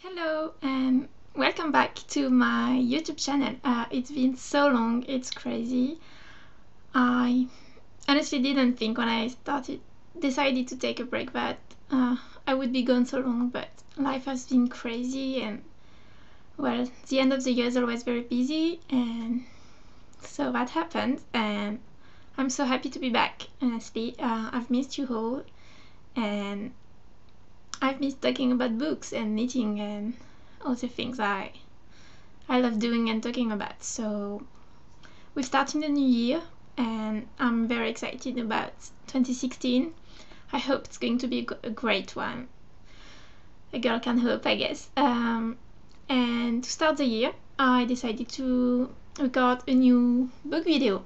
Hello and welcome back to my YouTube channel. It's been so long, it's crazy. I honestly didn't think when I decided to take a break that I would be gone so long, but life has been crazy and well, the end of the year is always very busy, and so that happened, and I'm so happy to be back. Honestly, I've missed you all, and I've missed talking about books and knitting and all the things I love doing and talking about. So we're starting the new year and I'm very excited about 2016. I hope it's going to be a great one. A girl can hope, I guess. And to start the year, I decided to record a new book video.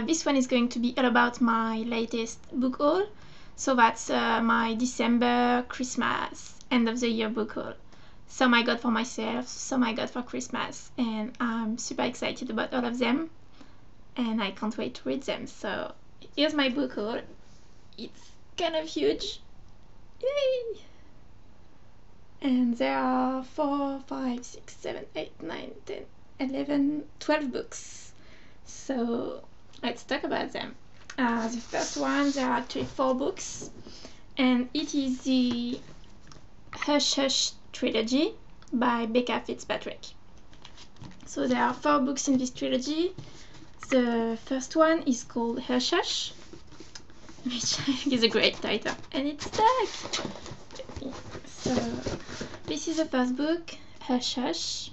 This one is going to be all about my latest book haul. So that's my December, Christmas, end of the year book haul. Some I got for myself, some I got for Christmas, and I'm super excited about all of them, and I can't wait to read them. So here's my book haul. It's kind of huge. Yay! And there are 4, 5, 6, 7, 8, 9, 10, 11, 12 books. So let's talk about them. The first one, there are actually 4 books, and it is the Hush Hush trilogy by Becca Fitzpatrick. So there are 4 books in this trilogy. The first one is called Hush Hush, which I think is a great title, and it's stuck. So this is the first book, Hush Hush,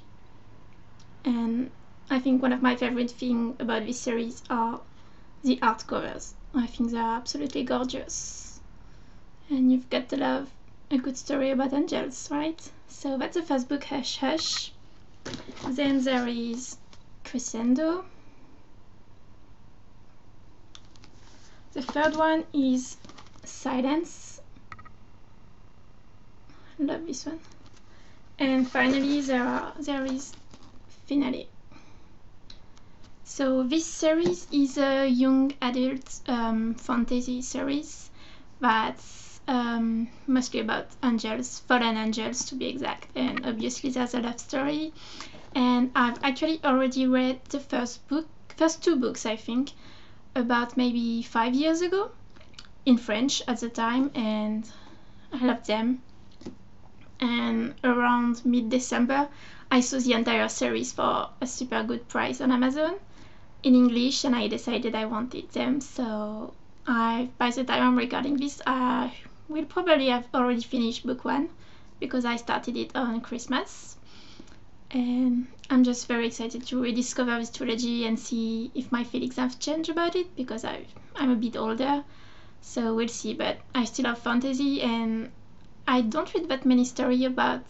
and I think one of my favorite things about this series are the art covers. I think they are absolutely gorgeous, and you've got to love a good story about angels, right? So that's the first book, Hush Hush. Then there is Crescendo. The third one is Silence. Love this one. And finally there is Finale. So this series is a young adult fantasy series that's mostly about angels, fallen angels to be exact, and obviously there's a love story. And I've actually already read the first 2 books, I think, about maybe 5 years ago, in French at the time, and I loved them. And around mid-December I saw the entire series for a super good price on Amazon in English, and I decided I wanted them. So by the time I'm recording this, I will probably have already finished book 1 because I started it on Christmas, and I'm just very excited to rediscover this trilogy and see if my feelings have changed about it, because I'm a bit older, so we'll see. But I still love fantasy, and I don't read that many stories about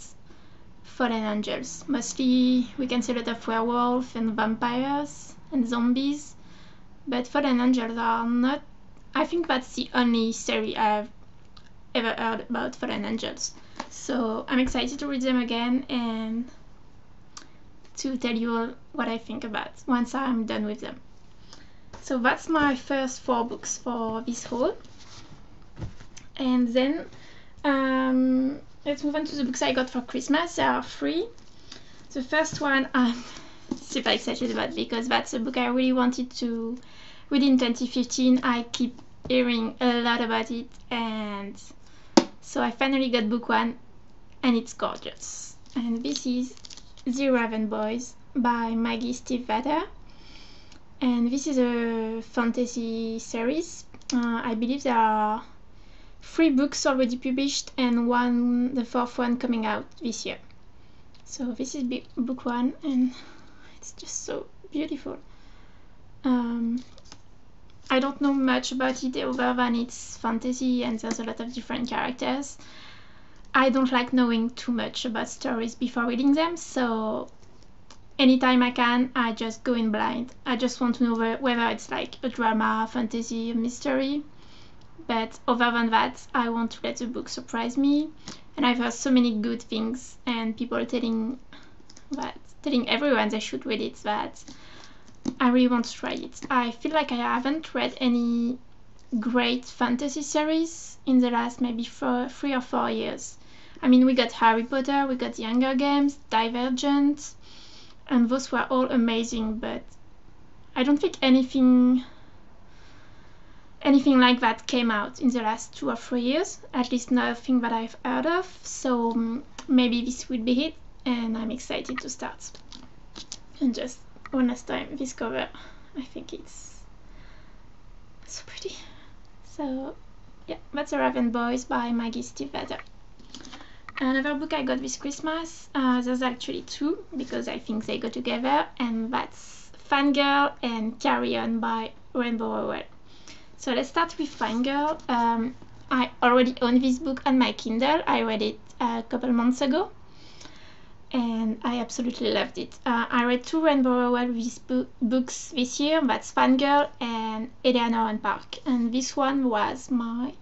fallen angels. Mostly we can see a lot of werewolves and vampires and zombies, but fallen angels are not. I think that's the only story I've ever heard about fallen angels. So I'm excited to read them again and to tell you all what I think about once I'm done with them. So that's my first 4 books for this haul. And then let's move on to the books I got for Christmas. There are 3. The first one I'm super excited about because that's a book I really wanted to read in 2015. I keep hearing a lot about it, and so I finally got book 1, and it's gorgeous. And this is The Raven Boys by Maggie Stiefvater, and this is a fantasy series. I believe there are 3 books already published and the 4th one coming out this year. So this is book 1, and it's just so beautiful. I don't know much about it other than it's fantasy and there's a lot of different characters. I don't like knowing too much about stories before reading them, so anytime I can, I just go in blind. I just want to know whether it's like a drama, fantasy, mystery. But other than that, I want to let the book surprise me. And I've heard so many good things, and people telling everyone they should read it, that I really want to try it. I feel like I haven't read any great fantasy series in the last maybe 3 or 4 years. I mean, we got Harry Potter, we got The Hunger Games, Divergent, and those were all amazing, but I don't think anything like that came out in the last 2 or 3 years, at least nothing that I've heard of, so maybe this will be it, and I'm excited to start. And just one last time, this cover, I think it's so pretty. So yeah, that's The Raven Boys by Maggie Stiefvater. Another book I got this Christmas, there's actually 2 because I think they go together, and that's Fangirl and Carry On by Rainbow Rowell. So let's start with Fangirl. I already own this book on my Kindle. I read it a couple months ago and I absolutely loved it. I read 2 Rainbow Rowell books this year. That's Fangirl and Eleanor and Park, and this one was my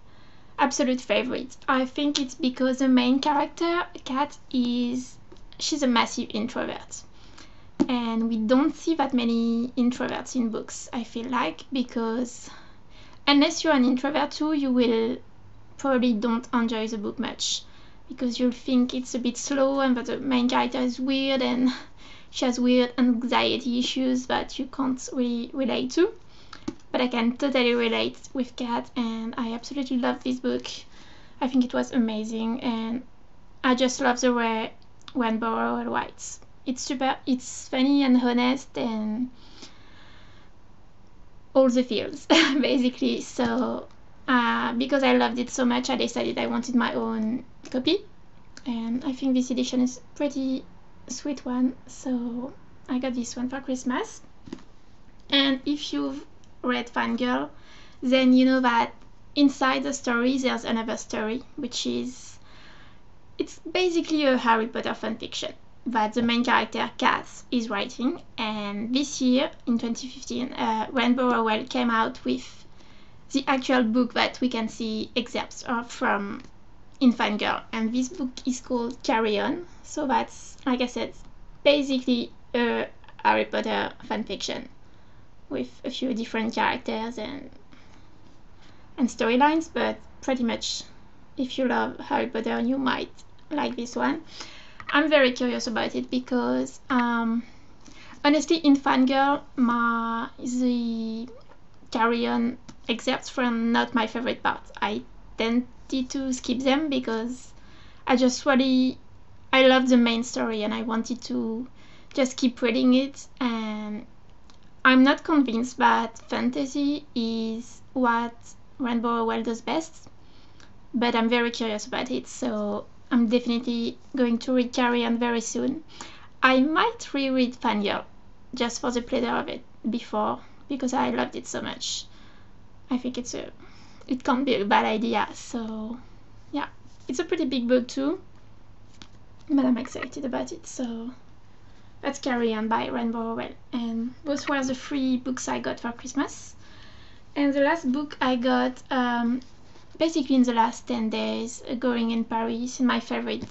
absolute favorite. I think it's because the main character, Kat, she's a massive introvert, and we don't see that many introverts in books, I feel like, because unless you're an introvert too, you will probably don't enjoy the book much, because you'll think it's a bit slow and that the main character is weird and she has weird anxiety issues that you can't really relate to. But I can totally relate with Kat, and I absolutely love this book. I think it was amazing, and I just love the way Rainbow Rowell writes. It's funny and honest and all the feels, basically. So because I loved it so much, I decided I wanted my own copy, and I think this edition is a pretty sweet one, so I got this one for Christmas. And if you've read Fangirl, then you know that inside the story there's another story, which is, it's basically a Harry Potter fanfiction that the main character Cass is writing. And this year in 2015, Rainbow Rowell came out with the actual book that we can see excerpts of from in Fangirl, and this book is called Carry On. So that's, like I said, basically a Harry Potter fanfiction with a few different characters and storylines, but pretty much if you love Harry Potter you might like this one. I'm very curious about it because honestly in Fangirl the Carry On excerpts from not my favorite part. I tended to skip them because I love the main story and I wanted to just keep reading it, and I'm not convinced that fantasy is what Rainbow Rowell does best, but I'm very curious about it, so I'm definitely going to read Carry On very soon. I might reread Fangirl just for the pleasure of it before, because I loved it so much. I think it can't be a bad idea, so yeah. It's a pretty big book too, but I'm excited about it, so let's Carry On by Rainbow Rowell. And those were the 3 books I got for Christmas. And the last book I got basically in the last 10 days, going in Paris, in my favorite.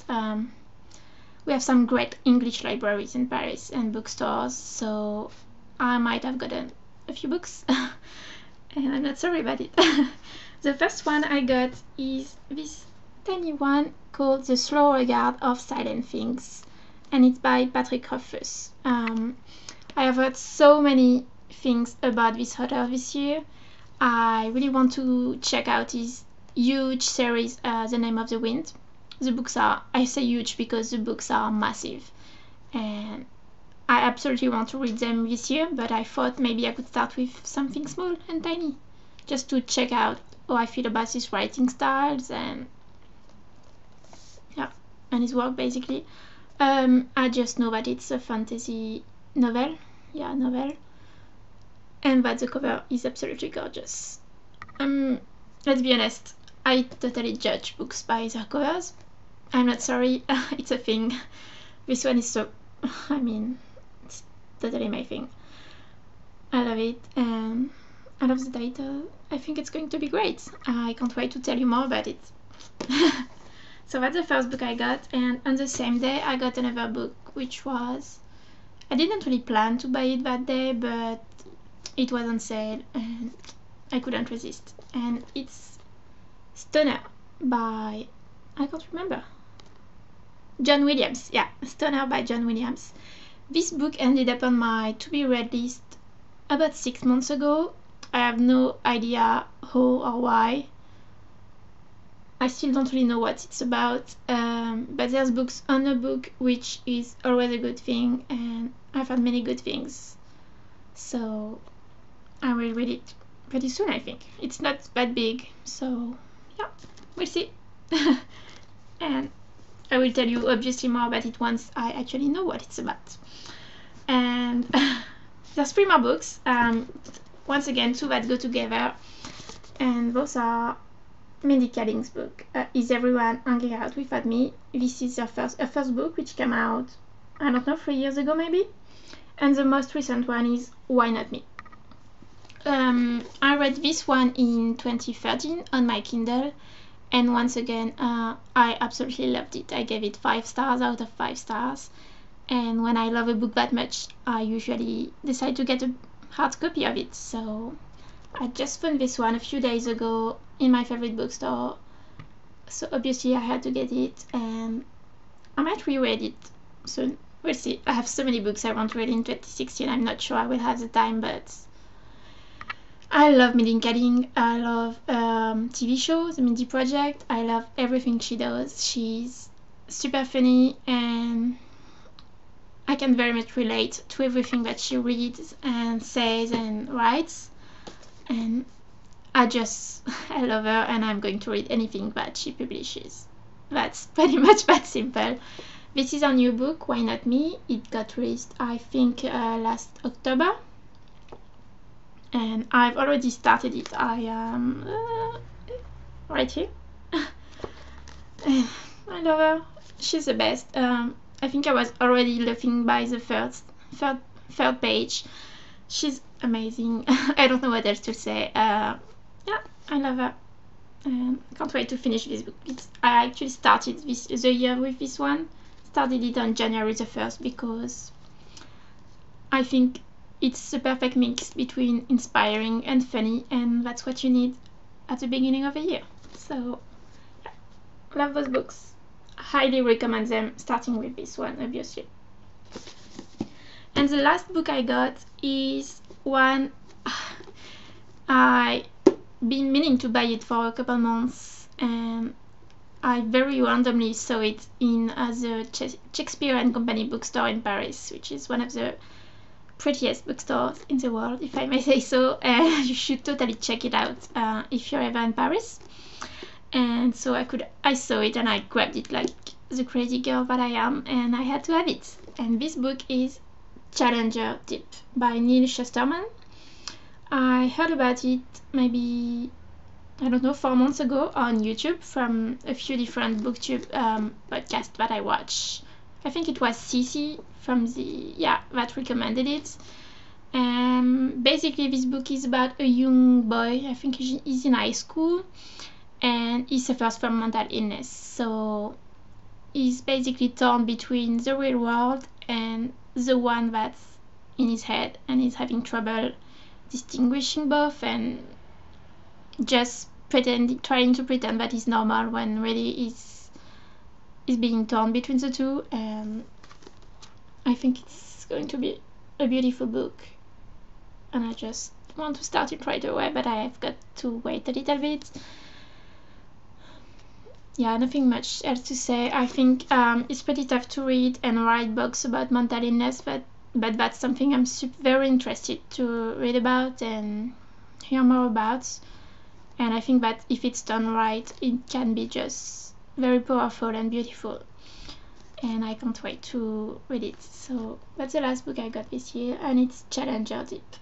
We have some great English libraries in Paris and bookstores, so I might have gotten a few books and I'm not sorry about it. The first one I got is this tiny one called The Slow Regard of Silent Things, and it's by Patrick Rothfuss. I have heard so many things about this author this year. I really want to check out his huge series, The Name of the Wind. The books are, I say huge because the books are massive, and I absolutely want to read them this year, but I thought maybe I could start with something small and tiny, just to check out how I feel about his writing styles and his work basically. I just know that it's a fantasy novel, and that the cover is absolutely gorgeous. Let's be honest, I totally judge books by their covers. I'm not sorry, it's a thing. This one is so, it's totally my thing. I love it, and I love the title. I think it's going to be great. I can't wait to tell you more about it. So that's the first book I got, and on the same day I got another book, which was, I didn't really plan to buy it that day, but it was on sale and I couldn't resist. And it's Stoner by, I can't remember. John Williams, yeah, Stoner by John Williams. This book ended up on my to-be-read list about 6 months ago. I have no idea how or why. I still don't really know what it's about, but there's books on a book, which is always a good thing, and I've had many good things. So I will read it pretty soon, I think. It's not that big, so yeah, we'll see. And I will tell you obviously more about it once I actually know what it's about. And there's 3 more books. Once again, 2 that go together, and those are Mindy Kaling's book, Is Everyone Hanging Out Without Me? This is her first book, which came out, I don't know, 3 years ago maybe. And the most recent one is Why Not Me? I read this one in 2013 on my Kindle, and once again, I absolutely loved it. I gave it 5 stars out of 5 stars. And when I love a book that much, I usually decide to get a hard copy of it. So I just found this one a few days ago in my favorite bookstore, so obviously I had to get it, and I might reread it soon. We'll see. I have so many books I want to read in 2016. I'm not sure I will have the time, but I love Mindy Kaling. I love TV shows, The Mindy Project. I love everything she does. She's super funny, and I can very much relate to everything that she reads and says and writes. And I love her, and I'm going to read anything that she publishes. That's pretty much that simple. This is a new book, Why Not Me? It got released, I think, last October. And I've already started it. I am right here. I love her. She's the best. I think I was already laughing by the third page. She's amazing. I don't know what else to say. Yeah, I love her. Can't wait to finish this book. I actually started the year with this one. Started it on January the 1st because I think it's the perfect mix between inspiring and funny, and that's what you need at the beginning of a year. So, yeah, love those books. Highly recommend them, starting with this one, obviously. And the last book I got is one I've been meaning to buy it for a couple months, and I very randomly saw it in the Shakespeare and Company bookstore in Paris, which is one of the prettiest bookstores in the world, if I may say so. You should totally check it out if you're ever in Paris. And so I saw it and I grabbed it like the crazy girl that I am, and I had to have it. And this book is Challenger Deep by Neil Shusterman. I heard about it maybe, I don't know, 4 months ago on YouTube from a few different booktube podcasts that I watch. I think it was Cici from that recommended it. Basically this book is about a young boy. I think he's in high school, and he suffers from mental illness. So he's basically torn between the real world and the one that's in his head, and he's having trouble distinguishing both, and just trying to pretend that he's normal when really he's being torn between the two. And I think it's going to be a beautiful book, and I just want to start it right away, but I've got to wait a little bit. Yeah, nothing much else to say. I think it's pretty tough to read and write books about mental illness, but that's something I'm very interested to read about and hear more about. And I think that if it's done right, it can be just very powerful and beautiful. And I can't wait to read it. So that's the last book I got this year, and it's Challenger Deep.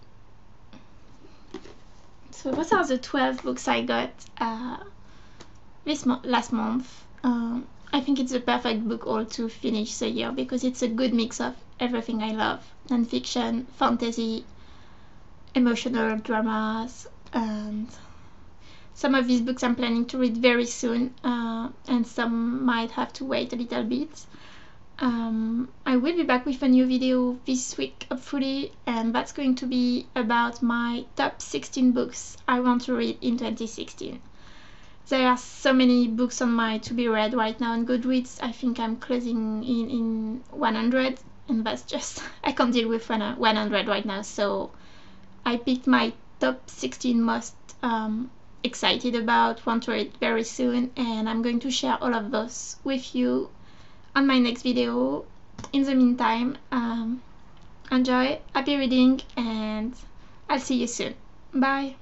So those are the 12 books I got last month. I think it's the perfect book all to finish the year because it's a good mix of everything I love: non-fiction, fantasy, emotional dramas, and some of these books I'm planning to read very soon, and some might have to wait a little bit. I will be back with a new video this week, hopefully, and that's going to be about my top 16 books I want to read in 2016. There are so many books on my to be read right now on Goodreads. I think I'm closing in 100, and that's just, I can't deal with 100 right now. So I picked my top 16 most excited about, want to read very soon, and I'm going to share all of those with you on my next video. In the meantime, enjoy, happy reading, and I'll see you soon. Bye!